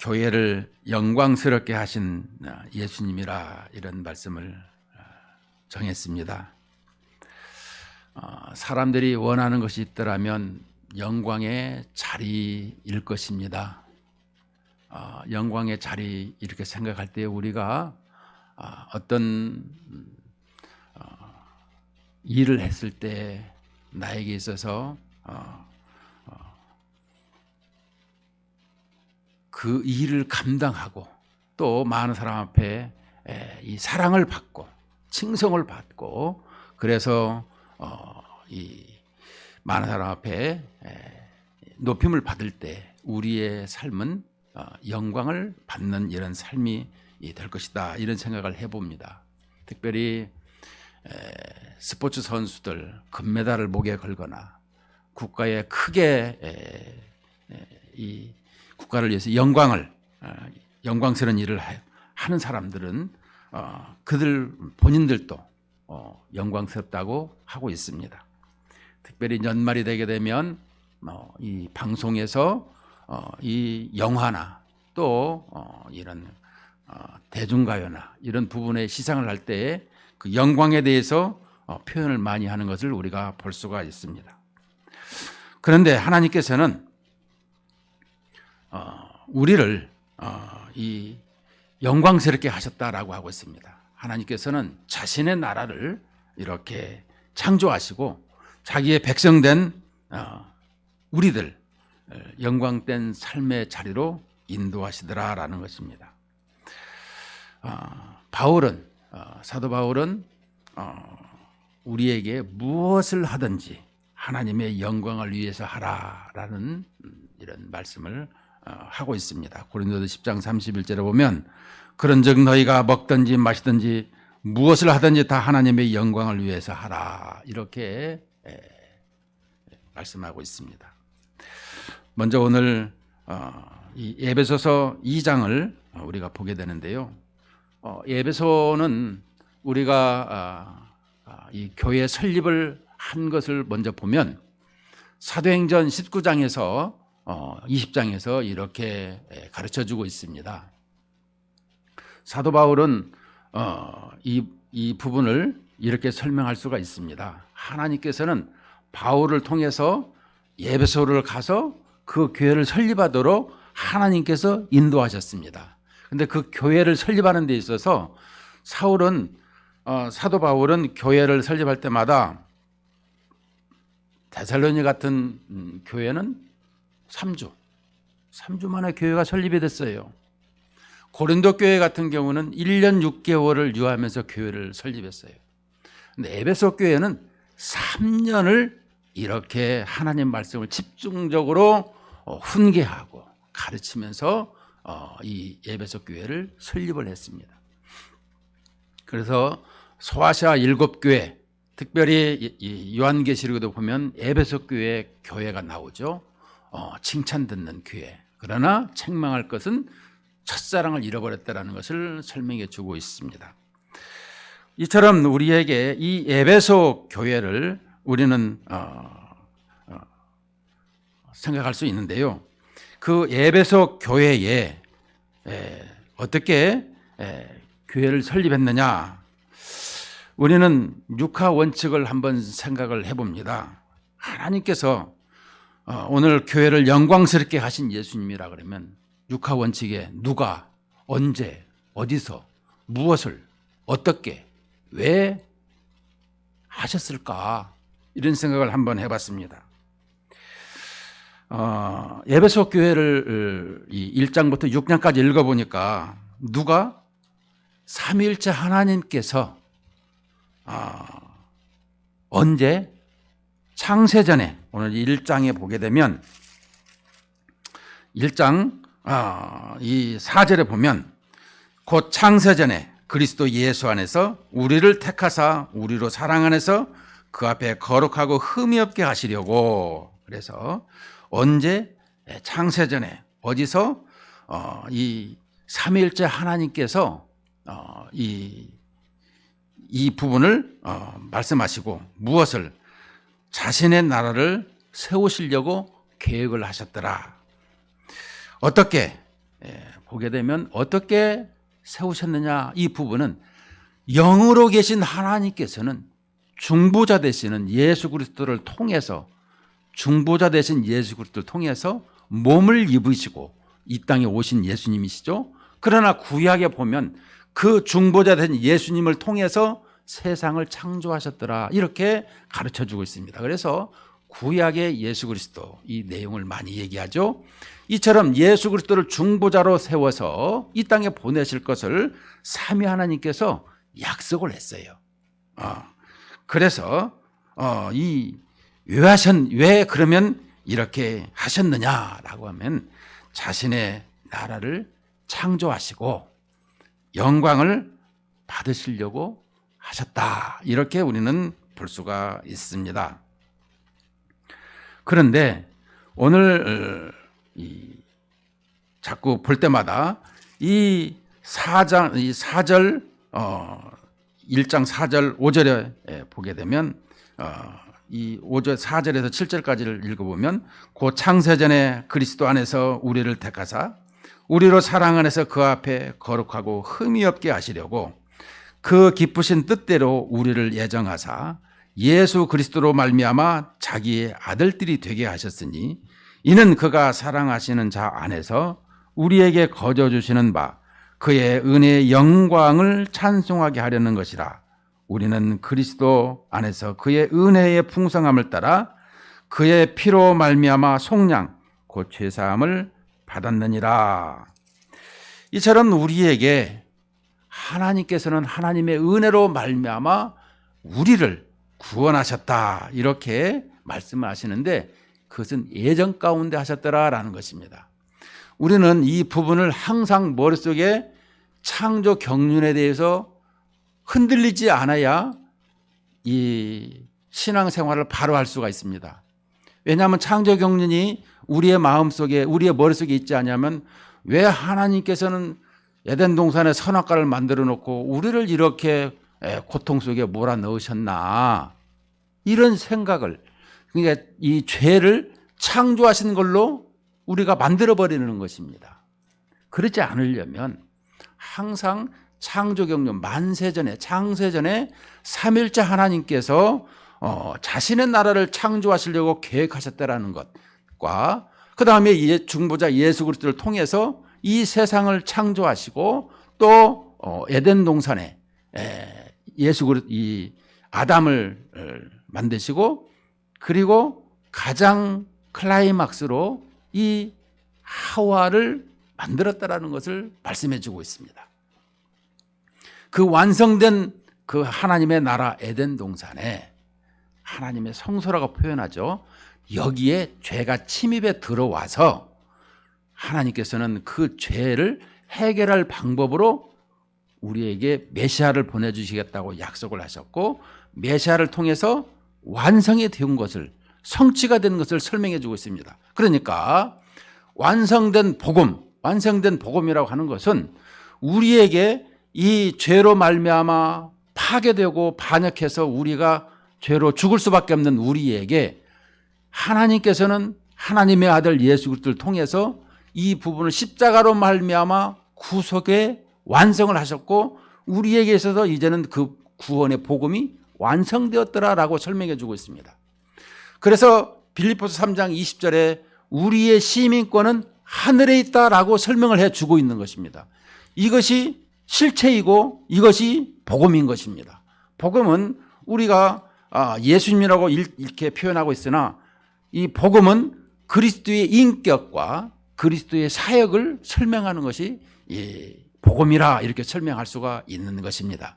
교회를 영광스럽게 하신 예수님이라 이런 말씀을 정했습니다. 사람들이 원하는 것이 있더라면 영광의 자리일 것입니다. 영광의 자리 이렇게 생각할 때 우리가 어떤 일을 했을 때 나에게 있어서 그 일을 감당하고 또 많은 사람 앞에 이 사랑을 받고 칭송을 받고 그래서 이 많은 사람 앞에 높임을 받을 때 우리의 삶은 영광을 받는 이런 삶이 될 것이다 이런 생각을 해봅니다. 특별히 스포츠 선수들 금메달을 목에 걸거나 국가에 크게 이 국가를 위해서 영광스러운 일을 하는 사람들은 그들 본인들도 영광스럽다고 하고 있습니다. 특별히 연말이 되게 되면 이 방송에서 이 영화나 또 이런 대중가요나 이런 부분에 시상을 할 때 그 영광에 대해서 표현을 많이 하는 것을 우리가 볼 수가 있습니다. 그런데 하나님께서는 우리를 이 영광스럽게 하셨다라고 하고 있습니다. 하나님께서는 자신의 나라를 이렇게 창조하시고 자기의 백성된 우리들 영광된 삶의 자리로 인도하시더라라는 것입니다. 사도 바울은 우리에게 무엇을 하든지 하나님의 영광을 위해서 하라라는 이런 말씀을 하고 있습니다. 고린도서 10장 31절에 보면 그런즉 너희가 먹든지 마시든지 무엇을 하든지 다 하나님의 영광을 위해서 하라 이렇게 말씀하고 있습니다. 먼저 오늘 이 에베소서 2장을 우리가 보게 되는데요. 에베소는 우리가 이 교회 설립을 한 것을 먼저 보면 사도행전 19장에서 20장에서 이렇게 가르쳐주고 있습니다. 사도 바울은 이 부분을 이렇게 설명할 수가 있습니다. 하나님께서는 바울을 통해서 에베소를 가서 그 교회를 설립하도록 하나님께서 인도하셨습니다. 그런데 그 교회를 설립하는 데 있어서 사도 바울은 교회를 설립할 때마다 데살로니 같은 교회는 3주 만에 교회가 설립이 됐어요. 고린도 교회 같은 경우는 1년 6개월을 유하면서 교회를 설립했어요. 그런데 에베소 교회는 3년을 이렇게 하나님 말씀을 집중적으로 훈계하고 가르치면서 이 에베소 교회를 설립을 했습니다. 그래서 소아시아 7교회, 특별히 요한계시록에도 보면 에베소 교회가 나오죠. 칭찬 듣는 교회. 그러나 책망할 것은 첫사랑을 잃어버렸다는 것을 설명해 주고 있습니다. 이처럼 우리에게 이 에베소 교회를 우리는 생각할 수 있는데요. 그 에베소 교회에 어떻게 교회를 설립했느냐? 우리는 육하 원칙을 한번 생각을 해봅니다. 하나님께서 오늘 교회를 영광스럽게 하신 예수님이라 그러면 육하 원칙에 누가, 언제, 어디서, 무엇을, 어떻게, 왜 하셨을까? 이런 생각을 한번 해봤습니다. 에베소 교회를 1장부터 6장까지 읽어보니까 누가 삼위일체 하나님께서 언제 창세전에 오늘 1장에 보게 되면 1장 이 4절에 보면 곧 창세전에 그리스도 예수 안에서 우리를 택하사 우리로 사랑 안에서 그 앞에 거룩하고 흠이 없게 하시려고 그래서 언제 창세전에 어디서 이 삼위일체 하나님께서 이 부분을 말씀하시고 무엇을 자신의 나라를 세우시려고 계획을 하셨더라. 어떻게 보게 되면 어떻게 세우셨느냐, 이 부분은 영으로 계신 하나님께서는 중보자 되시는 예수 그리스도를 통해서, 중보자 되신 예수 그리스도를 통해서 몸을 입으시고 이 땅에 오신 예수님이시죠. 그러나 구약에 보면 그 중보자 된 예수님을 통해서 세상을 창조하셨더라, 이렇게 가르쳐주고 있습니다. 그래서 구약의 예수 그리스도, 이 내용을 많이 얘기하죠. 이처럼 예수 그리스도를 중보자로 세워서 이 땅에 보내실 것을 삼위 하나님께서 약속을 했어요. 그래서 왜 그러면 이렇게 하셨느냐라고 하면 자신의 나라를 창조하시고 영광을 받으시려고 하셨다, 이렇게 우리는 볼 수가 있습니다. 그런데 오늘 자꾸 볼 때마다 이 1장 4절 5절에 보게 되면 이 5절 4절에서 7절까지를 읽어보면 곧 창세전에 그리스도 안에서 우리를 택하사 우리로 사랑 안에서 그 앞에 거룩하고 흠이 없게 하시려고 그 기쁘신 뜻대로 우리를 예정하사 예수 그리스도로 말미암아 자기의 아들들이 되게 하셨으니 이는 그가 사랑하시는 자 안에서 우리에게 거저 주시는 바 그의 은혜의 영광을 찬송하게 하려는 것이라. 우리는 그리스도 안에서 그의 은혜의 풍성함을 따라 그의 피로 말미암아 속량 곧 죄사함을 받았느니라. 이처럼 우리에게 하나님께서는 하나님의 은혜로 말미암아 우리를 구원하셨다, 이렇게 말씀을 하시는데 그것은 예정 가운데 하셨더라라는 것입니다. 우리는 이 부분을 항상 머릿속에 창조 경륜에 대해서 흔들리지 않아야 이 신앙생활을 바로 할 수가 있습니다. 왜냐하면 창조 경륜이 우리의 마음속에, 우리의 머릿속에 있지 않냐면 왜 하나님께서는 에덴 동산에 선악과를 만들어 놓고 우리를 이렇게 고통 속에 몰아넣으셨나, 이런 생각을, 그러니까 이 죄를 창조하신 걸로 우리가 만들어버리는 것입니다. 그렇지 않으려면 항상 창조경륜, 만세전에, 창세전에 삼일째 하나님께서 자신의 나라를 창조하시려고 계획하셨다라는 것과 그 다음에 중보자 예수 그리스도를 통해서 이 세상을 창조하시고 또 에덴 동산에 예수 그리스도, 이 아담을 만드시고 그리고 가장 클라이막스로 이 하와를 만들었다라는 것을 말씀해 주고 있습니다. 그 완성된 그 하나님의 나라 에덴 동산에 하나님의 성소라고 표현하죠. 여기에 죄가 침입해 들어와서 하나님께서는 그 죄를 해결할 방법으로 우리에게 메시아를 보내주시겠다고 약속을 하셨고 메시아를 통해서 완성이 된 것을, 성취가 된 것을 설명해 주고 있습니다. 그러니까 완성된 복음이라고 하는 것은 우리에게 이 죄로 말미암아 파괴되고 반역해서 우리가 죄로 죽을 수밖에 없는 우리에게 하나님께서는 하나님의 아들 예수 그리스도를 통해서 이 부분을 십자가로 말미암아 구속의 완성을 하셨고 우리에게 있어서 이제는 그 구원의 복음이 완성되었더라라고 설명해 주고 있습니다. 그래서 빌립보서 3장 20절에 우리의 시민권은 하늘에 있다라고 설명을 해주고 있는 것입니다. 이것이 실체이고 이것이 복음인 것입니다. 복음은 우리가 예수님이라고 이렇게 표현하고 있으나 이 복음은 그리스도의 인격과 그리스도의 사역을 설명하는 것이 복음이라 이렇게 설명할 수가 있는 것입니다.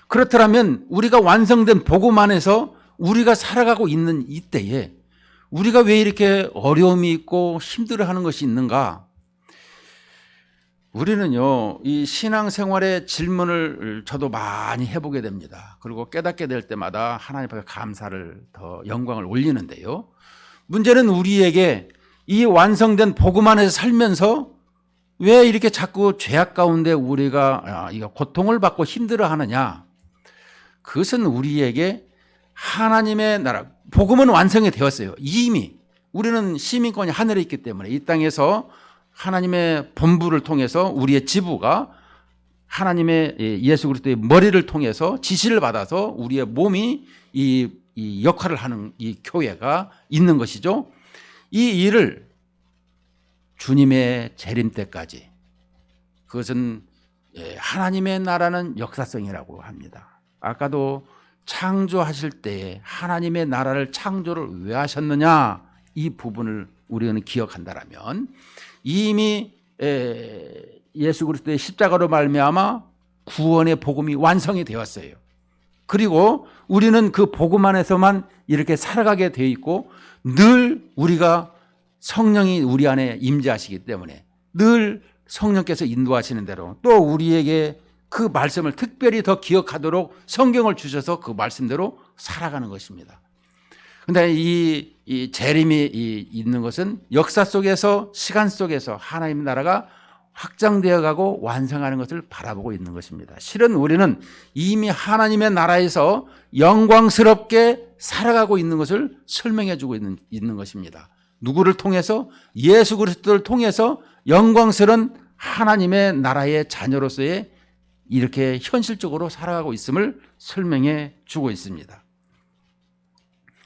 그렇다면 우리가 완성된 복음 안에서 우리가 살아가고 있는 이때에 우리가 왜 이렇게 어려움이 있고 힘들어하는 것이 있는가? 우리는요, 이 신앙생활의 질문을 저도 많이 해보게 됩니다. 그리고 깨닫게 될 때마다 하나님 앞에 감사를, 더 영광을 올리는데요. 문제는 우리에게 이 완성된 복음 안에서 살면서 왜 이렇게 자꾸 죄악 가운데 우리가 고통을 받고 힘들어하느냐? 그것은 우리에게 하나님의 나라, 복음은 완성이 되었어요. 이미 우리는 시민권이 하늘에 있기 때문에 이 땅에서 하나님의 본부를 통해서 우리의 지부가 하나님의 예수 그리스도의 머리를 통해서 지시를 받아서 우리의 몸이 이 역할을 하는 이 교회가 있는 것이죠. 이 일을 주님의 재림 때까지, 그것은 하나님의 나라는 역사성이라고 합니다. 아까도 창조하실 때에 하나님의 나라를 창조를 왜 하셨느냐, 이 부분을 우리는 기억한다라면 이미 예수 그리스도의 십자가로 말미암아 구원의 복음이 완성이 되었어요. 그리고 우리는 그 복음 안에서만 이렇게 살아가게 되어 있고, 늘 우리가 성령이 우리 안에 임재하시기 때문에 늘 성령께서 인도하시는 대로 또 우리에게 그 말씀을 특별히 더 기억하도록 성경을 주셔서 그 말씀대로 살아가는 것입니다. 그런데 이 재림이 있는 것은 역사 속에서, 시간 속에서 하나님의 나라가 확장되어 가고 완성하는 것을 바라보고 있는 것입니다. 실은 우리는 이미 하나님의 나라에서 영광스럽게 살아가고 있는 것을 설명해 주고 있는 것입니다. 누구를 통해서? 예수 그리스도를 통해서 영광스러운 하나님의 나라의 자녀로서의 이렇게 현실적으로 살아가고 있음을 설명해 주고 있습니다.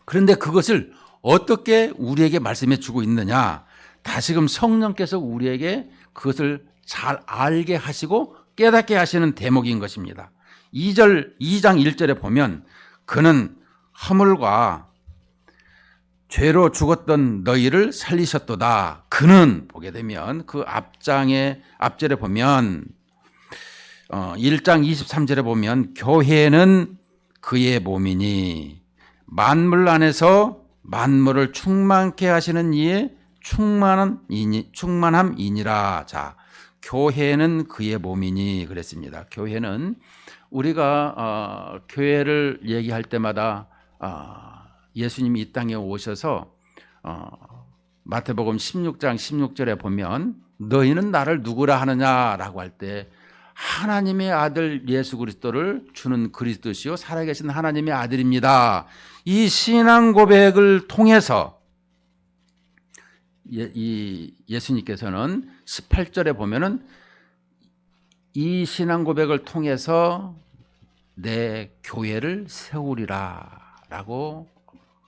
그런데 그것을 어떻게 우리에게 말씀해 주고 있느냐? 다시금 성령께서 우리에게 그것을 잘 알게 하시고 깨닫게 하시는 대목인 것입니다. 2장 1절에 보면 그는 허물과 죄로 죽었던 너희를 살리셨도다. 그는 보게 되면 그 앞절에 보면 1장 23절에 보면 교회는 그의 몸이니 만물 안에서 만물을 충만케 하시는 이의 충만함이니라. 자, 교회는 그의 몸이니 그랬습니다. 교회는 우리가 교회를 얘기할 때마다 예수님이 이 땅에 오셔서 마태복음 16장 16절에 보면 너희는 나를 누구라 하느냐라고 할 때 하나님의 아들 예수 그리스도를 주는 그리스도시요 살아계신 하나님의 아들입니다. 이 신앙 고백을 통해서 예수님께서는 18절에 보면은 이 신앙 고백을 통해서 내 교회를 세우리라 라고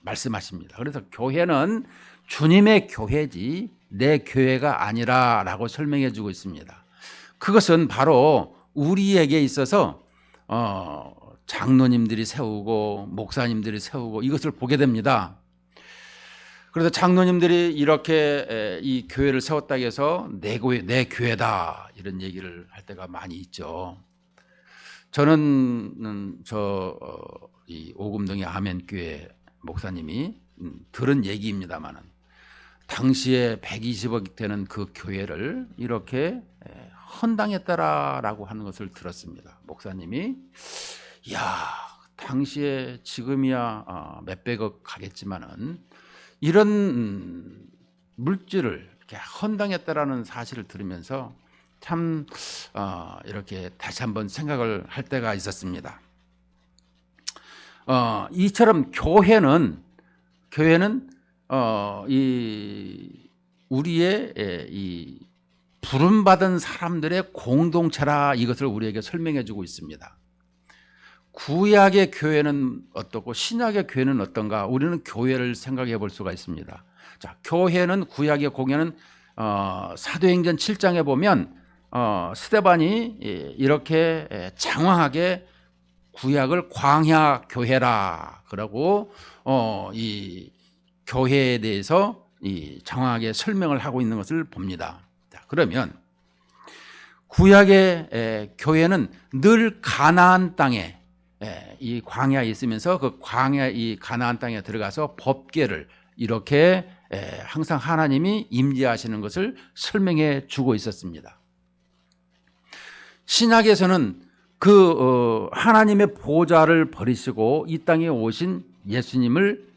말씀하십니다. 그래서 교회는 주님의 교회지 내 교회가 아니라 라고 설명해 주고 있습니다. 그것은 바로 우리에게 있어서 장로님들이 세우고 목사님들이 세우고 이것을 보게 됩니다. 그래서 장로님들이 이렇게 이 교회를 세웠다고 해서 내 교회다 이런 얘기를 할 때가 많이 있죠. 저는 이 오금동의 아멘교회 목사님이 들은 얘기입니다만은 당시에 120억이 되는 그 교회를 이렇게 헌당했다라고 하는 것을 들었습니다. 목사님이 야 당시에 지금이야 몇백억 가겠지만은 이런 물질을 이렇게 헌당했다라는 사실을 들으면서 참 이렇게 다시 한번 생각을 할 때가 있었습니다. 이처럼 교회는 우리의 이 부름받은 사람들의 공동체라 이것을 우리에게 설명해 주고 있습니다. 구약의 교회는 어떻고 신약의 교회는 어떤가? 우리는 교회를 생각해 볼 수가 있습니다. 자, 교회는 구약의 공예는 사도행전 7장에 보면 스데반이 이렇게 장황하게 구약을 광야 교회라 그러고 이 교회에 대해서 장황하게 설명을 하고 있는 것을 봅니다. 자, 그러면 구약의 교회는 늘 가나안 땅에 이 광야에 있으면서 그 광야 이 가나안 땅에 들어가서 법궤를 이렇게 항상 하나님이 임재하시는 것을 설명해 주고 있었습니다. 신약에서는 그 하나님의 보좌를 버리시고 이 땅에 오신 예수님을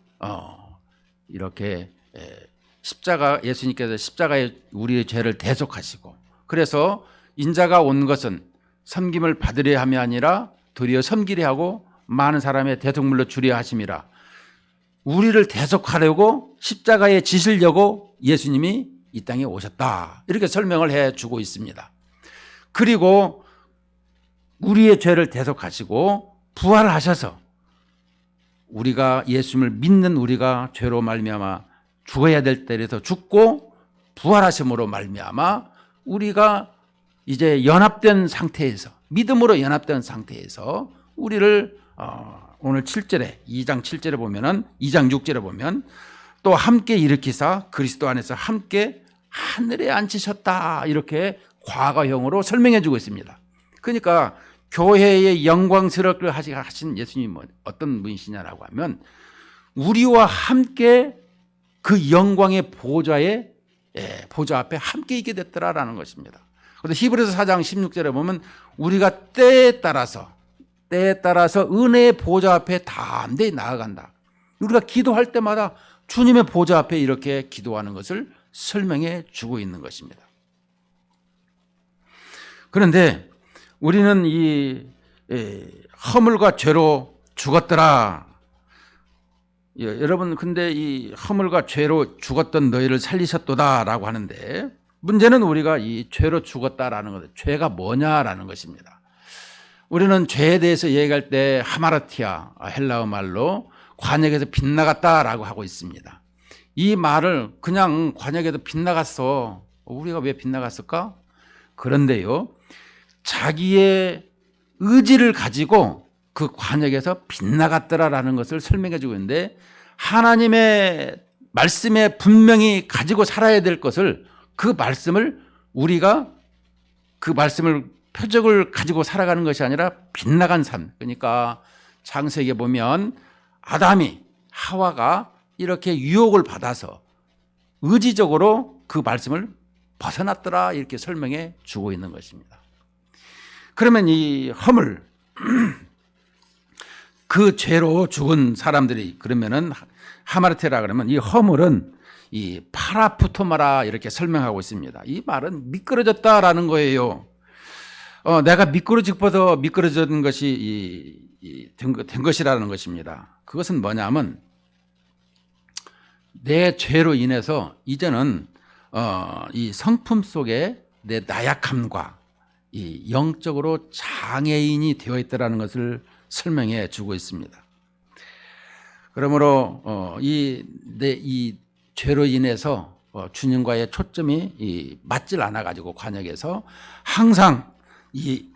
이렇게 예수님께서 십자가에 우리의 죄를 대속하시고 그래서 인자가 온 것은 섬김을 받으려 함이 아니라 도리어 섬기려 하고 많은 사람의 대속물로 주려 하심이라. 우리를 대속하려고 십자가에 지시려고 예수님이 이 땅에 오셨다. 이렇게 설명을 해주고 있습니다. 그리고 우리의 죄를 대속하시고 부활하셔서 우리가 예수님을 믿는 우리가 죄로 말미암아 죽어야 될 때에서 죽고 부활하심으로 말미암아 우리가 이제 연합된 상태에서 믿음으로 연합된 상태에서 우리를 오늘 7절에 2장 7절에 보면은 2장 6절에 보면 또 함께 일으키사 그리스도 안에서 함께 하늘에 앉히셨다 이렇게 과거형으로 설명해 주고 있습니다. 그러니까 교회의 영광스럽게 하신 예수님은 어떤 분이시냐라고 하면 우리와 함께 그 영광의 보좌 앞에 함께 있게 됐더라라는 것입니다. 그래서 히브리서 4장 16절에 보면 우리가 때에 따라서 은혜의 보좌 앞에 담대히 나아간다. 우리가 기도할 때마다 주님의 보좌 앞에 이렇게 기도하는 것을 설명해 주고 있는 것입니다. 그런데 우리는 이 허물과 죄로 죽었더라. 여러분 근데 이 허물과 죄로 죽었던 너희를 살리셨도다라고 하는데 문제는 우리가 이 죄로 죽었다라는 것, 죄가 뭐냐라는 것입니다. 우리는 죄에 대해서 얘기할 때 하마르티아 헬라어 말로 관역에서 빗나갔다라고 하고 있습니다. 이 말을 그냥 관역에서 빗나갔어. 우리가 왜 빗나갔을까? 그런데요, 자기의 의지를 가지고 그 관역에서 빗나갔더라라는 것을 설명해 주고 있는데 하나님의 말씀에 분명히 가지고 살아야 될 것을 그 말씀을 우리가 그 말씀을 표적을 가지고 살아가는 것이 아니라 빗나간 삶. 그러니까 창세기에 보면 아담이 하와가 이렇게 유혹을 받아서 의지적으로 그 말씀을 벗어났더라 이렇게 설명해 주고 있는 것입니다. 그러면 이 허물 그 죄로 죽은 사람들이 그러면은 하마르테라 그러면 이 허물은 이 파라푸토마라 이렇게 설명하고 있습니다. 이 말은 미끄러졌다라는 거예요. 내가 미끄러져 미끄러진 것이 된 것이라는 것입니다. 그것은 뭐냐면 내 죄로 인해서 이제는 이 성품 속에 내 나약함과 이 영적으로 장애인이 되어 있다라는 것을 설명해 주고 있습니다. 그러므로 이 죄로 인해서 주님과의 초점이 맞질 않아 가지고 관역에서 항상 이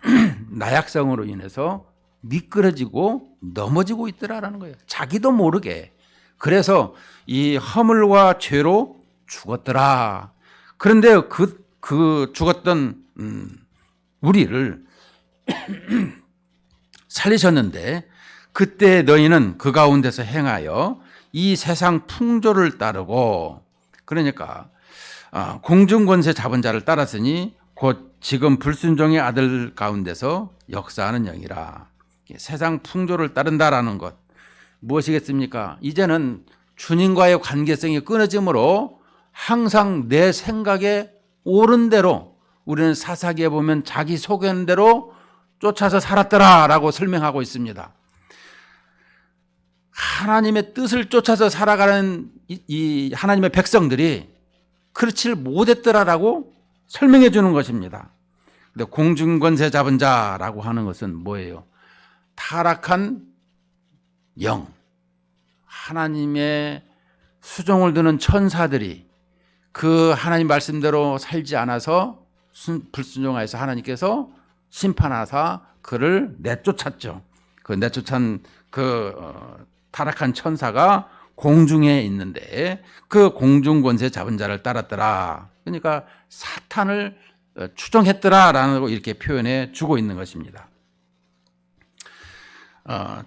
나약성으로 인해서 미끄러지고 넘어지고 있더라라는 거예요. 자기도 모르게. 그래서 이 허물과 죄로 죽었더라. 그런데 그 죽었던 우리를 살리셨는데 그때 너희는 그 가운데서 행하여 이 세상 풍조를 따르고 그러니까 공중권세 잡은 자를 따랐으니 곧 지금 불순종의 아들 가운데서 역사하는 영이라. 세상 풍조를 따른다라는 것 무엇이겠습니까? 이제는 주님과의 관계성이 끊어지므로 항상 내 생각에 옳은 대로 우리는 사사기에 보면 자기 소견 대로 쫓아서 살았더라라고 설명하고 있습니다. 하나님의 뜻을 쫓아서 살아가는 이 하나님의 백성들이 그렇지 못했더라라고 설명해 주는 것입니다. 근데 공중권세 잡은 자라고 하는 것은 뭐예요? 타락한 영, 하나님의 수종을 두는 천사들이 그 하나님 말씀대로 살지 않아서 불순종하여서 하나님께서 심판하사 그를 내쫓았죠. 그 내쫓은 타락한 천사가 공중에 있는데 그 공중권세 잡은 자를 따랐더라. 그러니까 사탄을 추종했더라라고 이렇게 표현해 주고 있는 것입니다.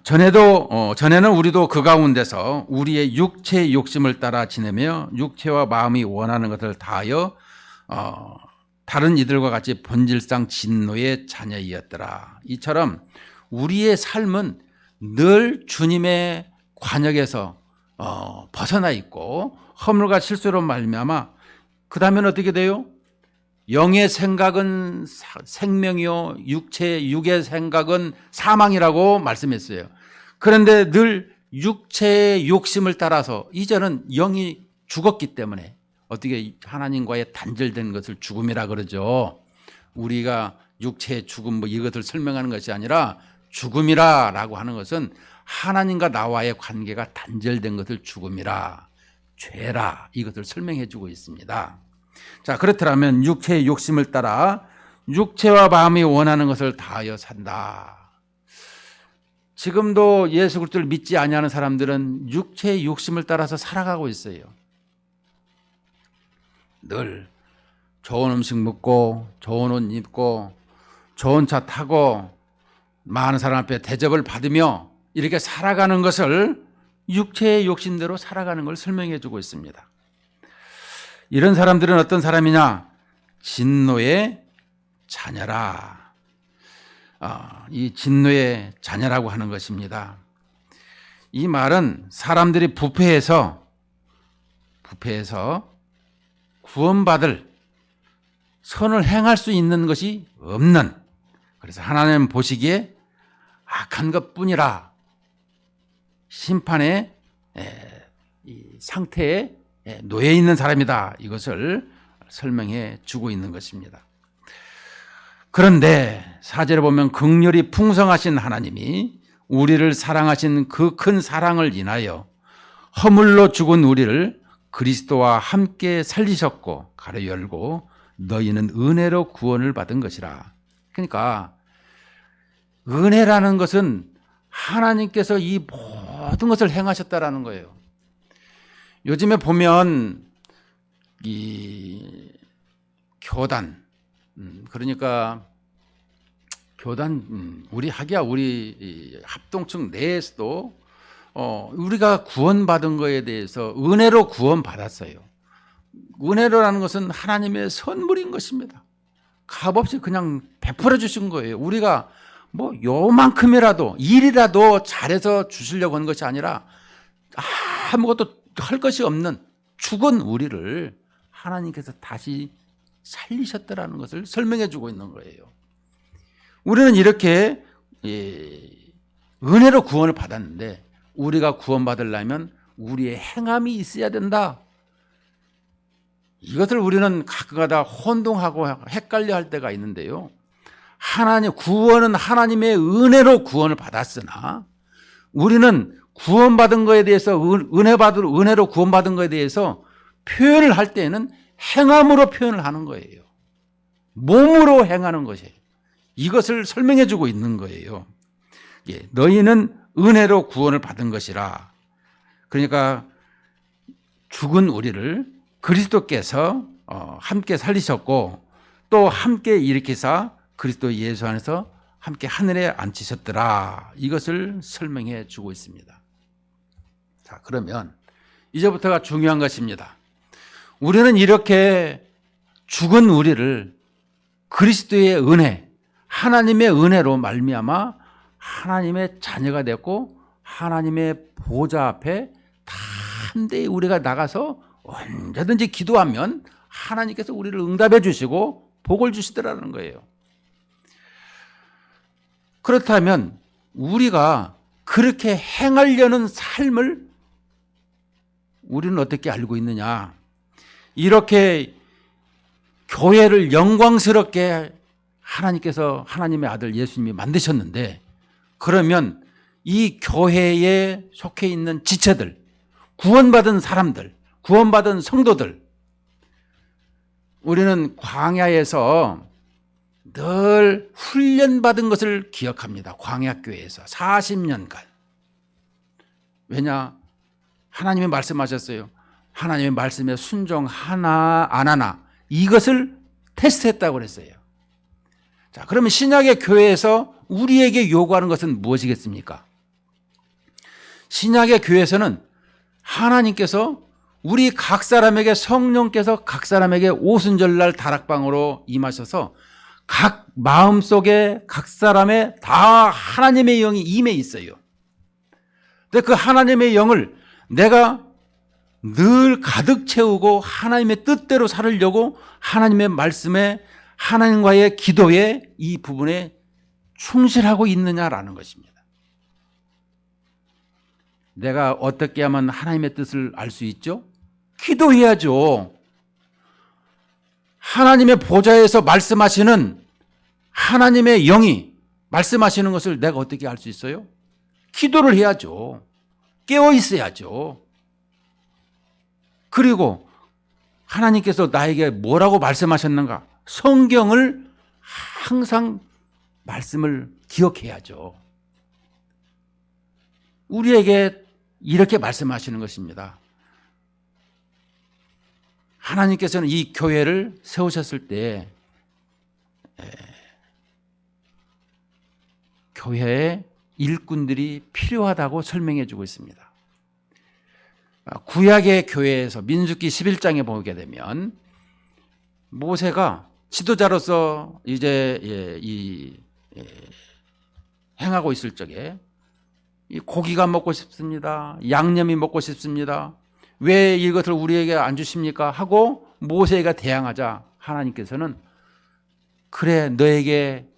전에는 우리도 그 가운데서 우리의 육체의 욕심을 따라 지내며 육체와 마음이 원하는 것을 다하여 다른 이들과 같이 본질상 진노의 자녀이었더라. 이처럼 우리의 삶은 늘 주님의 관역에서 벗어나 있고 허물과 실수로 말미암아 그 다음에는 어떻게 돼요? 영의 생각은 생명이요 육의 생각은 사망이라고 말씀했어요. 그런데 늘 육체의 욕심을 따라서 이제는 영이 죽었기 때문에 어떻게 하나님과의 단절된 것을 죽음이라 그러죠. 우리가 육체의 죽음 뭐 이것을 설명하는 것이 아니라 죽음이라라고 하는 것은 하나님과 나와의 관계가 단절된 것을 죽음이라, 죄라, 이것을 설명해 주고 있습니다. 자, 그렇더라면 육체의 욕심을 따라 육체와 마음이 원하는 것을 다하여 산다. 지금도 예수 그리스도를 믿지 아니하는 사람들은 육체의 욕심을 따라서 살아가고 있어요. 늘 좋은 음식 먹고 좋은 옷 입고 좋은 차 타고 많은 사람 앞에 대접을 받으며 이렇게 살아가는 것을 육체의 욕심대로 살아가는 걸 설명해 주고 있습니다. 이런 사람들은 어떤 사람이냐? 진노의 자녀라. 이 진노의 자녀라고 하는 것입니다. 이 말은 사람들이 부패해서 구원받을 선을 행할 수 있는 것이 없는, 그래서 하나님 보시기에 악한 것뿐이라 심판의 이 상태에 놓여 있는 사람이다. 이것을 설명해 주고 있는 것입니다. 그런데 4절에 보면 긍휼이 풍성하신 하나님이 우리를 사랑하신 그 큰 사랑을 인하여 허물로 죽은 우리를 그리스도와 함께 살리셨고 가로 열고 너희는 은혜로 구원을 받은 것이라. 그러니까 은혜라는 것은 하나님께서 이 모든 것을 행하셨다라는 거예요. 요즘에 보면 이 교단, 그러니까 교단, 우리 합동층 내에서도 우리가 구원받은 거에 대해서 은혜로 구원받았어요. 은혜로라는 것은 하나님의 선물인 것입니다. 값없이 그냥 베풀어 주신 거예요. 우리가 뭐 요만큼이라도 일이라도 잘해서 주시려고 한 것이 아니라 아무것도 할 것이 없는 죽은 우리를 하나님께서 다시 살리셨다라는 것을 설명해 주고 있는 거예요. 우리는 이렇게 은혜로 구원을 받았는데 우리가 구원받으려면 우리의 행함이 있어야 된다. 이것을 우리는 가끔가다 혼동하고 헷갈려 할 때가 있는데요. 구원은 하나님의 은혜로 구원을 받았으나 우리는 구원받은 것에 대해서 은혜로 구원받은 것에 대해서 표현을 할 때에는 행함으로 표현을 하는 거예요. 몸으로 행하는 것이에요. 이것을 설명해 주고 있는 거예요. 너희는 은혜로 구원을 받은 것이라. 그러니까 죽은 우리를 그리스도께서 함께 살리셨고 또 함께 일으키사 그리스도 예수 안에서 함께 하늘에 앉히셨더라. 이것을 설명해 주고 있습니다. 자, 그러면 이제부터가 중요한 것입니다. 우리는 이렇게 죽은 우리를 그리스도의 은혜, 하나님의 은혜로 말미암아 하나님의 자녀가 됐고 하나님의 보좌 앞에 담대히 우리가 나가서 언제든지 기도하면 하나님께서 우리를 응답해 주시고 복을 주시더라는 거예요. 그렇다면 우리가 그렇게 행하려는 삶을 우리는 어떻게 알고 있느냐? 이렇게 교회를 영광스럽게 하나님께서 하나님의 아들 예수님이 만드셨는데 그러면 이 교회에 속해 있는 지체들, 구원받은 사람들, 구원받은 성도들, 우리는 광야에서 늘 훈련받은 것을 기억합니다. 광야교회에서 40년간. 왜냐? 하나님이 말씀하셨어요. 하나님의 말씀에 순종하나 안 하나 이것을 테스트했다고 그랬어요. 자, 그러면 신약의 교회에서 우리에게 요구하는 것은 무엇이겠습니까? 신약의 교회에서는 하나님께서 우리 각 사람에게 성령께서 각 사람에게 오순절날 다락방으로 임하셔서 각 마음속에 각 사람의 다 하나님의 영이 임해 있어요. 근데 그 하나님의 영을 내가 늘 가득 채우고 하나님의 뜻대로 살으려고 하나님의 말씀에 하나님과의 기도에 이 부분에 충실하고 있느냐라는 것입니다. 내가 어떻게 하면 하나님의 뜻을 알 수 있죠? 기도해야죠. 하나님의 보좌에서 말씀하시는 하나님의 영이 말씀하시는 것을 내가 어떻게 알 수 있어요? 기도를 해야죠. 깨어 있어야죠. 그리고 하나님께서 나에게 뭐라고 말씀하셨는가? 성경을 항상 말씀을 기억해야죠. 우리에게 이렇게 말씀하시는 것입니다. 하나님께서는 이 교회를 세우셨을 때 교회에 일꾼들이 필요하다고 설명해 주고 있습니다. 구약의 교회에서 민수기 11장에 보게 되면 모세가 지도자로서 이제 행하고 있을 적에 이 고기가 먹고 싶습니다. 양념이 먹고 싶습니다. 왜 이것을 우리에게 안 주십니까? 하고 모세가 대항하자 하나님께서는 그래 너에게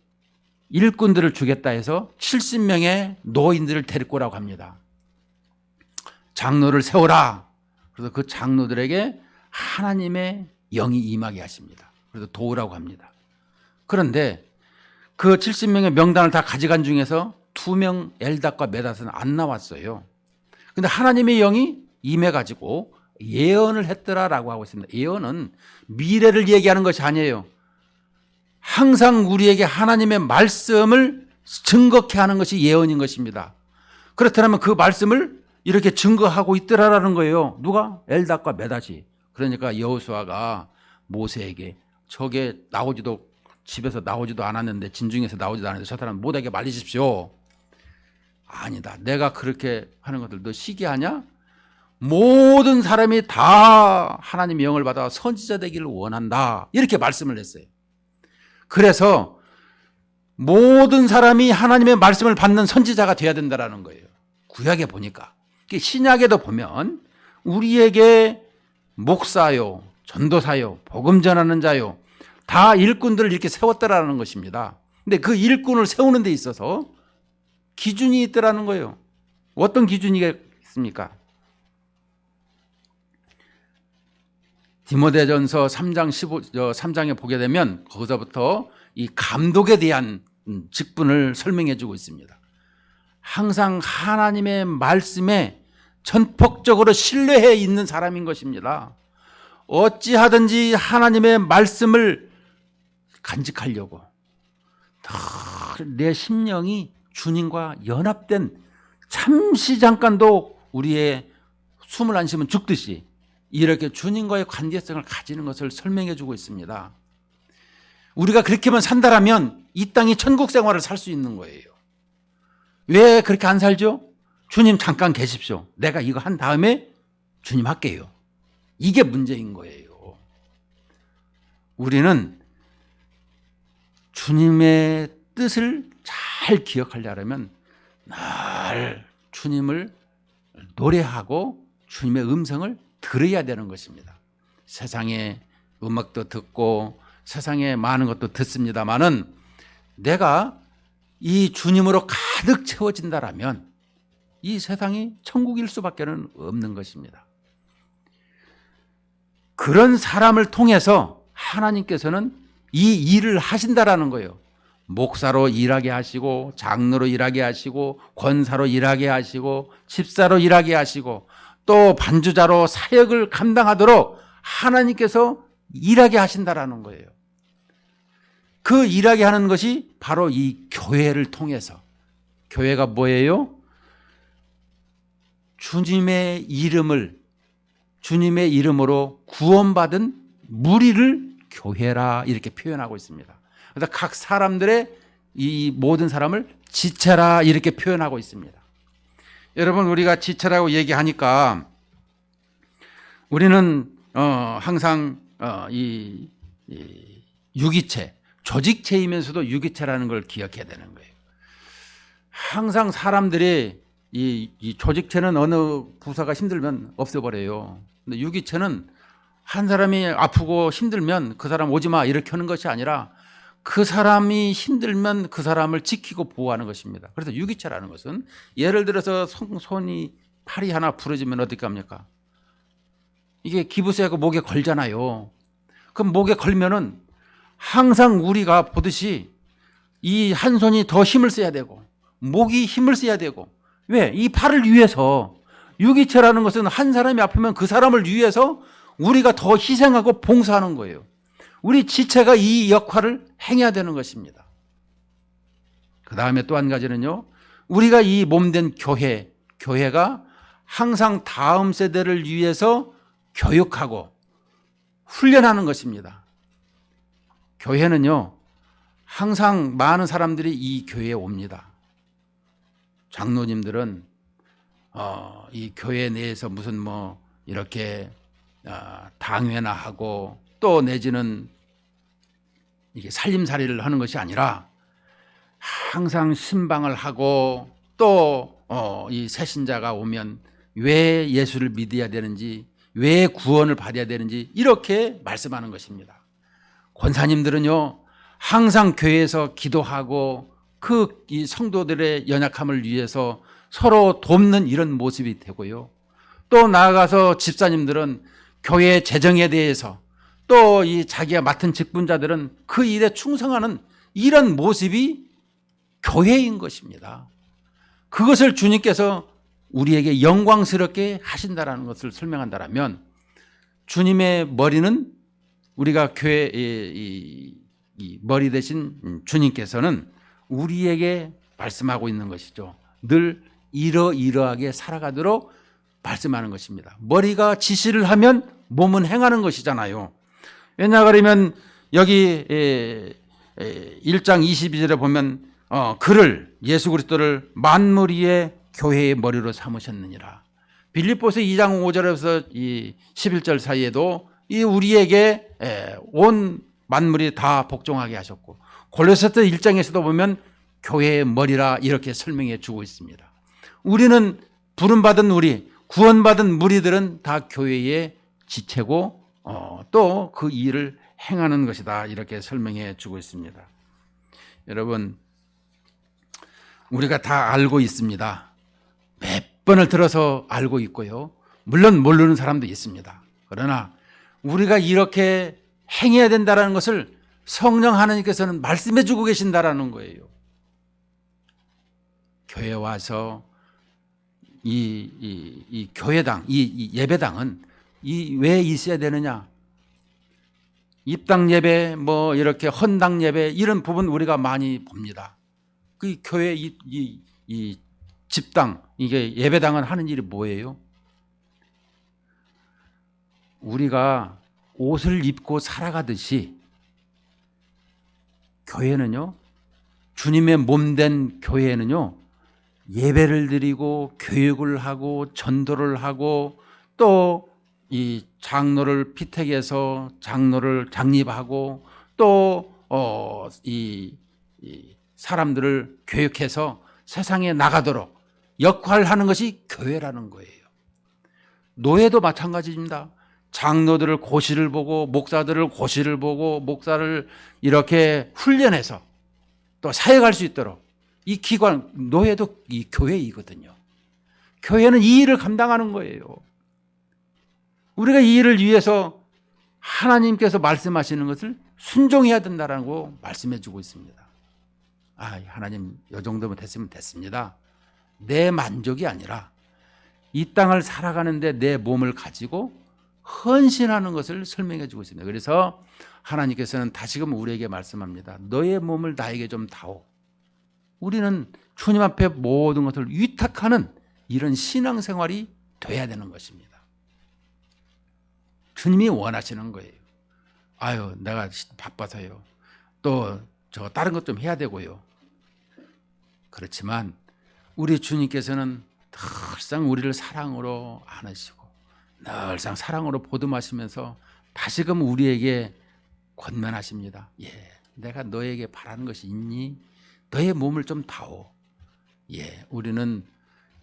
일꾼들을 주겠다 해서 70명의 노인들을 데리고 오라고 합니다. 장로를 세워라. 그래서 그 장로들에게 하나님의 영이 임하게 하십니다. 그래서 도우라고 합니다. 그런데 그 70명의 명단을 다 가져간 중에서 2명 엘닷과 메닷은 안 나왔어요. 근데 하나님의 영이 임해가지고 예언을 했더라라고 하고 있습니다. 예언은 미래를 얘기하는 것이 아니에요. 항상 우리에게 하나님의 말씀을 증거케 하는 것이 예언인 것입니다. 그렇다면 그 말씀을 이렇게 증거하고 있더라라는 거예요. 누가? 엘닷과 메닷이. 그러니까 여호수아가 모세에게 저게 집에서 나오지도 않았는데 진중에서 나오지도 않았는데 저 사람 못하게 말리십시오. 아니다. 내가 그렇게 하는 것들 너 시기하냐? 모든 사람이 다 하나님의 영을 받아 선지자 되기를 원한다. 이렇게 말씀을 했어요. 그래서 모든 사람이 하나님의 말씀을 받는 선지자가 되어야 된다는 거예요. 구약에 보니까. 신약에도 보면 우리에게 목사요, 전도사요, 복음 전하는 자요, 다 일꾼들을 이렇게 세웠다라는 것입니다. 근데 그 일꾼을 세우는 데 있어서 기준이 있더라는 거예요. 어떤 기준이 있습니까? 디모데전서 3장에 보게 되면 거기서부터 이 감독에 대한 직분을 설명해 주고 있습니다. 항상 하나님의 말씀에 전폭적으로 신뢰해 있는 사람인 것입니다. 어찌하든지 하나님의 말씀을 간직하려고 내 심령이 주님과 연합된 잠시 잠깐도 우리의 숨을 안 쉬면 죽듯이 이렇게 주님과의 관계성을 가지는 것을 설명해 주고 있습니다. 우리가 그렇게만 산다라면 이 땅이 천국 생활을 살 수 있는 거예요. 왜 그렇게 안 살죠? 주님 잠깐 계십시오. 내가 이거 한 다음에 주님 할게요. 이게 문제인 거예요. 우리는 주님의 뜻을 잘 기억하려면 늘 주님을 노래하고 주님의 음성을 들어야 되는 것입니다. 세상의 음악도 듣고 세상에 많은 것도 듣습니다마는 내가 이 주님으로 가득 채워진다라면 이 세상이 천국일 수밖에 없는 것입니다. 그런 사람을 통해서 하나님께서는 이 일을 하신다라는 거예요. 목사로 일하게 하시고 장로로 일하게 하시고 권사로 일하게 하시고 집사로 일하게 하시고 또 반주자로 사역을 감당하도록 하나님께서 일하게 하신다라는 거예요. 그 일하게 하는 것이 바로 이 교회를 통해서. 교회가 뭐예요? 주님의 이름으로 구원받은 무리를 교회라 이렇게 표현하고 있습니다. 그래서 각 사람들의 이 모든 사람을 지체라 이렇게 표현하고 있습니다. 여러분 우리가 지체라고 얘기하니까 우리는 항상 이 유기체, 조직체이면서도 유기체라는 걸 기억해야 되는 거예요. 항상 사람들이 이 조직체는 어느 부서가 힘들면 없애버려요. 근데 유기체는 한 사람이 아프고 힘들면 그 사람 오지 마 이렇게 하는 것이 아니라 그 사람이 힘들면 그 사람을 지키고 보호하는 것입니다. 그래서 유기체라는 것은 예를 들어서 손이 팔이 하나 부러지면 어떻게 합니까? 이게 기부세하고 목에 걸잖아요. 그 목에 걸면은 항상 우리가 보듯이 이 한 손이 더 힘을 써야 되고 목이 힘을 써야 되고, 왜? 이 팔을 위해서. 유기체라는 것은 한 사람이 아프면 그 사람을 위해서 우리가 더 희생하고 봉사하는 거예요. 우리 지체가 이 역할을 행해야 되는 것입니다. 그 다음에 또 한 가지는요, 우리가 이 몸된 교회가 항상 다음 세대를 위해서 교육하고 훈련하는 것입니다. 교회는요, 항상 많은 사람들이 이 교회에 옵니다. 장로님들은 이 교회 내에서 무슨 뭐 이렇게 당회나 하고 또 내지는 이게 살림살이를 하는 것이 아니라 항상 신방을 하고 또 이 새신자가 오면 왜 예수를 믿어야 되는지, 왜 구원을 받아야 되는지 이렇게 말씀하는 것입니다. 권사님들은요, 항상 교회에서 기도하고 이 성도들의 연약함을 위해서 서로 돕는 이런 모습이 되고요. 또 나아가서 집사님들은 교회 재정에 대해서, 또 이 자기가 맡은 직분자들은 그 일에 충성하는 이런 모습이 교회인 것입니다. 그것을 주님께서 우리에게 영광스럽게 하신다라는 것을 설명한다면, 주님의 머리는, 우리가 교회의 이 머리 대신 주님께서는 우리에게 말씀하고 있는 것이죠. 늘 이러이러하게 살아가도록 말씀하는 것입니다. 머리가 지시를 하면 몸은 행하는 것이잖아요. 왜냐 그러면 여기 1장 22절에 보면 그를, 예수 그리스도를 만물 위에 교회의 머리로 삼으셨느니라. 빌립보서 2장 5절에서 이 11절 사이에도 이 우리에게 온 만물이 다 복종하게 하셨고, 골로새서 1장에서도 보면 교회의 머리라 이렇게 설명해 주고 있습니다. 우리는 부름받은 우리, 구원받은 무리들은 다 교회의 지체고 또 그 일을 행하는 것이다 이렇게 설명해 주고 있습니다. 여러분, 우리가 다 알고 있습니다. 몇 번을 들어서 알고 있고요. 물론 모르는 사람도 있습니다. 그러나 우리가 이렇게 행해야 된다는 것을 성령 하나님께서는 말씀해 주고 계신다라는 거예요. 교회 와서 이 교회당, 이 예배당은 왜 있어야 되느냐? 입당 예배, 뭐 이렇게 헌당 예배 이런 부분 우리가 많이 봅니다. 그 교회 이 집당, 이게 예배당은 하는 일이 뭐예요? 우리가 옷을 입고 살아가듯이 교회는요, 주님의 몸된 교회는요, 예배를 드리고 교육을 하고 전도를 하고 또 이 장로를 피택해서 장로를 장립하고 또 이 사람들을 교육해서 세상에 나가도록 역할하는 것이 교회라는 거예요. 노예도 마찬가지입니다. 장로들을 고시를 보고 목사들을 고시를 보고 목사를 이렇게 훈련해서 또 사역할 수 있도록 이 기관, 노예도 이 교회이거든요. 교회는 이 일을 감당하는 거예요. 우리가 이 일을 위해서 하나님께서 말씀하시는 것을 순종해야 된다라고 말씀해 주고 있습니다. 하나님 이 정도면 됐으면 됐습니다. 내 만족이 아니라 이 땅을 살아가는데 내 몸을 가지고 헌신하는 것을 설명해 주고 있습니다. 그래서 하나님께서는 다시금 우리에게 말씀합니다. 너의 몸을 나에게 좀 다오. 우리는 주님 앞에 모든 것을 위탁하는 이런 신앙생활이 돼야 되는 것입니다. 주님이 원하시는 거예요. 내가 바빠서요. 또 저 다른 것 좀 해야 되고요. 그렇지만 우리 주님께서는 늘상 우리를 사랑으로 안으시고 늘상 사랑으로 보듬하시면서 다시금 우리에게 권면하십니다. 내가 너에게 바라는 것이 있니? 너의 몸을 좀 다오. 우리는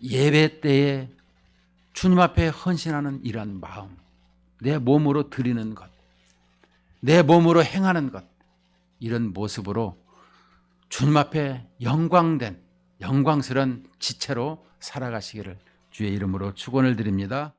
예배 때에 주님 앞에 헌신하는 이러한 마음, 내 몸으로 드리는 것, 내 몸으로 행하는 것, 이런 모습으로 주님 앞에 영광스러운 지체로 살아가시기를 주의 이름으로 축원을 드립니다.